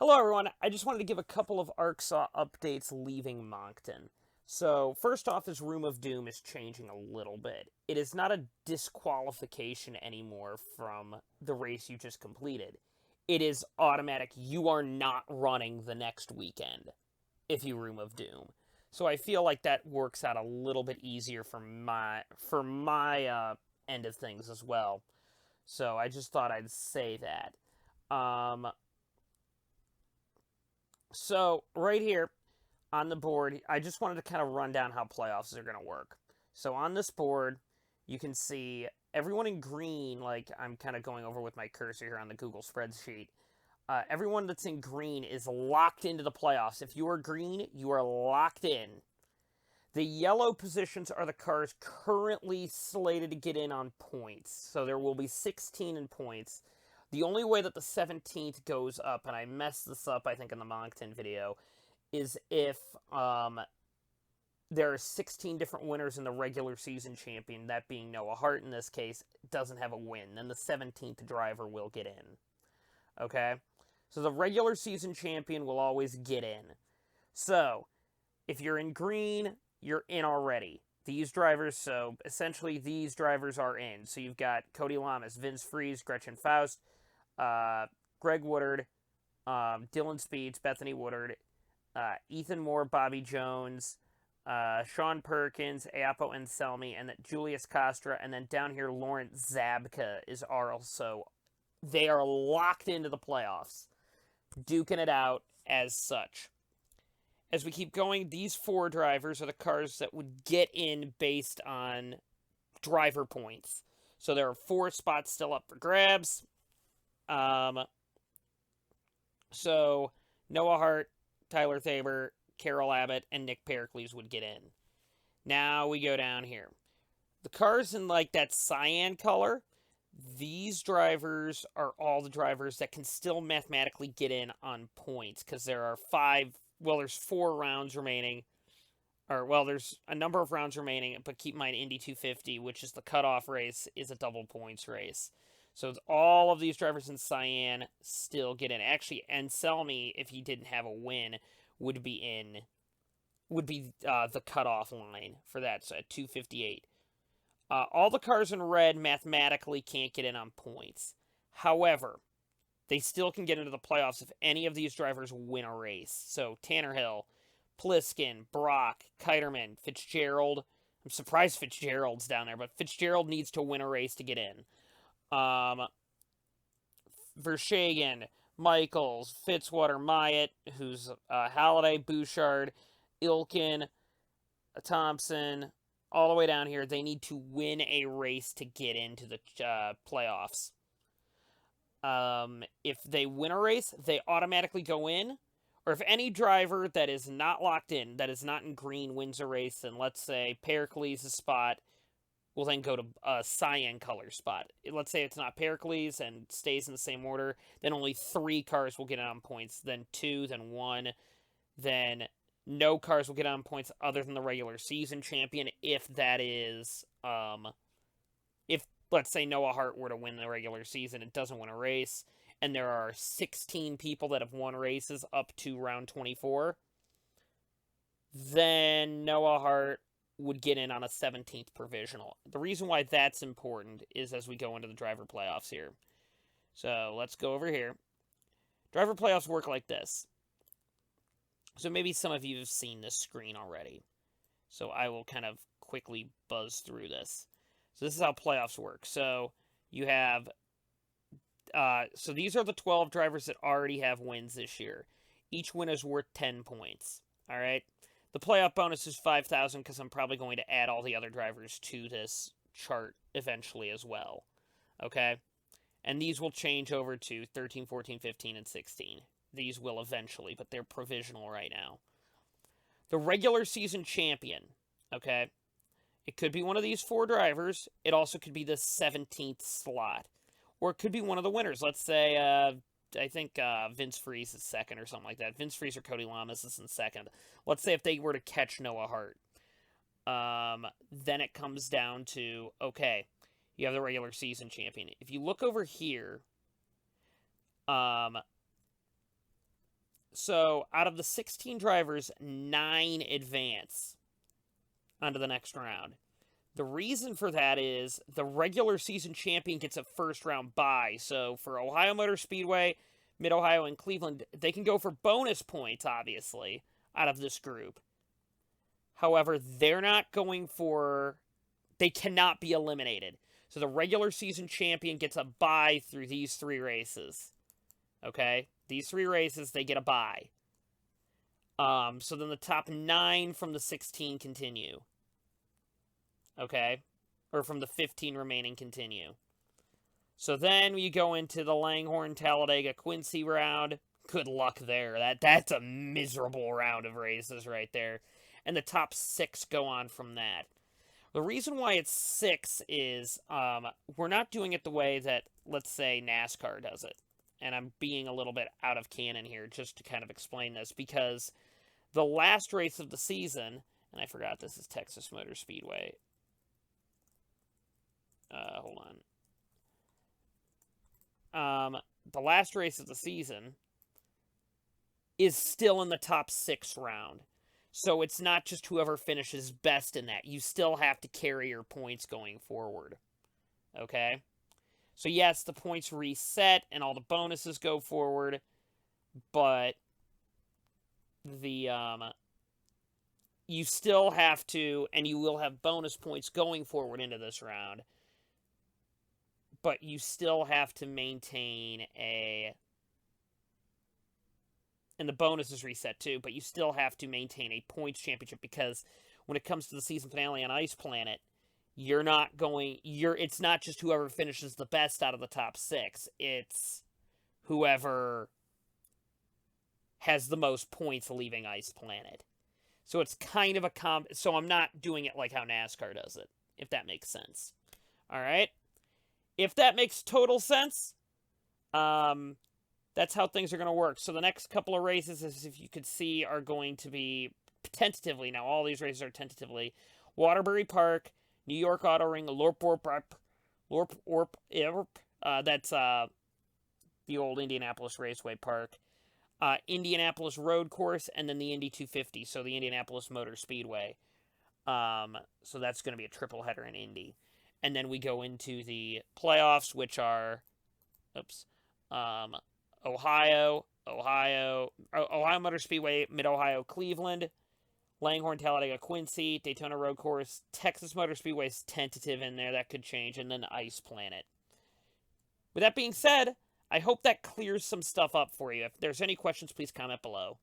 Hello, everyone. I just wanted to give a couple of ARCSOA updates leaving Moncton. So, first off, this Room of Doom is changing a little bit. It is not a disqualification anymore from the race you just completed. It is automatic. You are not running the next weekend if you Room of Doom. So I feel like that works out a little bit easier for my end of things as well. So I just thought I'd say that. Um, So, right here on the board, I just wanted to kind of run down how playoffs are going to work. So, on this board, you can see everyone in green, like I'm kind of going over with my cursor here on the Google spreadsheet. Everyone that's in green is locked into the playoffs. If you are green, you are locked in. The yellow positions are the cars currently slated to get in on points. So there will be 16 in points. The only way that the 17th goes up, and I messed this up, I think, in the Moncton video, is if there are 16 different winners in the regular season champion, that being Noah Hart in this case, doesn't have a win. Then the 17th driver will get in. Okay? So the regular season champion will always get in. So, if you're in green, you're in already. These drivers, so essentially these drivers are in. So you've got Cody Lamas, Vince Freeze, Gretchen Faust, Greg Woodard, Dylan Speeds, Bethany Woodard, Ethan Moore, Bobby Jones, Sean Perkins, Apo Anselmi, and then Julius Costra, and then down here Lawrence Zabka is also. They are locked into the playoffs, duking it out as such. As we keep going, these four drivers are the cars that would get in based on driver points. So there are four spots still up for grabs. So Noah Hart, Tyler Thaber, Carol Abbott, and Nick Pericles would get in. Now we go down here. The cars in like that cyan color, these drivers are all the drivers that can still mathematically get in on points because there are there's 4 rounds remaining. There's a number of rounds remaining, but keep in mind Indy 250, which is the cutoff race, is a double points race. So all of these drivers in cyan still get in. Actually, Anselmi, if he didn't have a win, would be the cutoff line for that, so at 258. All the cars in red mathematically can't get in on points. However, they still can get into the playoffs if any of these drivers win a race. So Tannerhill, Pliskin, Brock, Kiterman, Fitzgerald. I'm surprised Fitzgerald's down there, but Fitzgerald needs to win a race to get in. Vershagen, Michaels, Fitzwater, Myatt, who's Halliday, Bouchard, Ilkin, Thompson, all the way down here. They need to win a race to get into the playoffs. If they win a race, they automatically go in. Or if any driver that is not locked in, that is not in green, wins a race, then let's say Pericles' spot will then go to a cyan color spot. Let's say it's not Pericles and stays in the same order, then only 3 cars will get on points, then 2, then 1, then no cars will get on points other than the regular season champion if that is, if, let's say, Noah Hart were to win the regular season, it doesn't win a race, and there are 16 people that have won races up to round 24, then Noah Hart would get in on a 17th provisional. The reason why that's important is as we go into the driver playoffs here. So let's go over here. Driver playoffs work like this. So maybe some of you have seen this screen already. So I will kind of quickly buzz through this. So this is how playoffs work. So you have, so these are the 12 drivers that already have wins this year. Each win is worth 10 points. All right. The playoff bonus is 5,000 because I'm probably going to add all the other drivers to this chart eventually as well. Okay. And these will change over to 13, 14, 15, and 16. These will eventually, but they're provisional right now. The regular season champion, okay? It could be one of these 4 drivers. It also could be the 17th slot. Or it could be one of the winners. Let's say, I think Vince Freeze is second or something like that. Vince Freeze or Cody Lamas is in second. Let's say if they were to catch Noah Hart. Then it comes down to, okay, you have the regular season champion. If you look over here, So out of the 16 drivers, 9 advance onto the next round. The reason for that is the regular season champion gets a first round bye. So for Ohio Motor Speedway, Mid-Ohio, and Cleveland, they can go for bonus points, obviously, out of this group. However, they're not going for... They cannot be eliminated. So the regular season champion gets a bye through these 3 races. Okay? These 3 races, they get a bye. So then the top 9 from the 16 continue. Okay? Or from the 15 remaining continue. So then you go into the Langhorne, Talladega, Quincy round. Good luck there. That's a miserable round of races right there. And the top 6 go on from that. The reason why it's 6 is we're not doing it the way that, let's say, NASCAR does it. And I'm being a little bit out of canon here just to kind of explain this. Because the last race of the season, and I forgot this is Texas Motor Speedway. Hold on. The last race of the season is still in the top 6 round. So it's not just whoever finishes best in that. You still have to carry your points going forward. Okay? So yes, the points reset and all the bonuses go forward, but you still have to, and you will have bonus points going forward into this round, but you still have to maintain and the bonus is reset too, but you still have to maintain a points championship, because when it comes to the season finale on Ice Planet, it's not just whoever finishes the best out of the top 6, it's whoever has the most points leaving Ice Planet. So it's kind of so I'm not doing it like how NASCAR does it, if that makes sense. All right? If that makes total sense, that's how things are going to work. So the next couple of races, as if you could see, are going to be tentatively, now all these races are tentatively, Waterbury Park, New York Auto Ring, that's the old Indianapolis Raceway Park, Indianapolis Road Course, and then the Indy 250, so the Indianapolis Motor Speedway. So that's going to be a triple header in Indy. And then we go into the playoffs, which are, Ohio Motor Speedway, Mid-Ohio, Cleveland, Langhorne, Talladega, Quincy, Daytona Road Course, Texas Motor Speedway is tentative in there. That could change. And then Ice Planet. With that being said, I hope that clears some stuff up for you. If there's any questions, please comment below.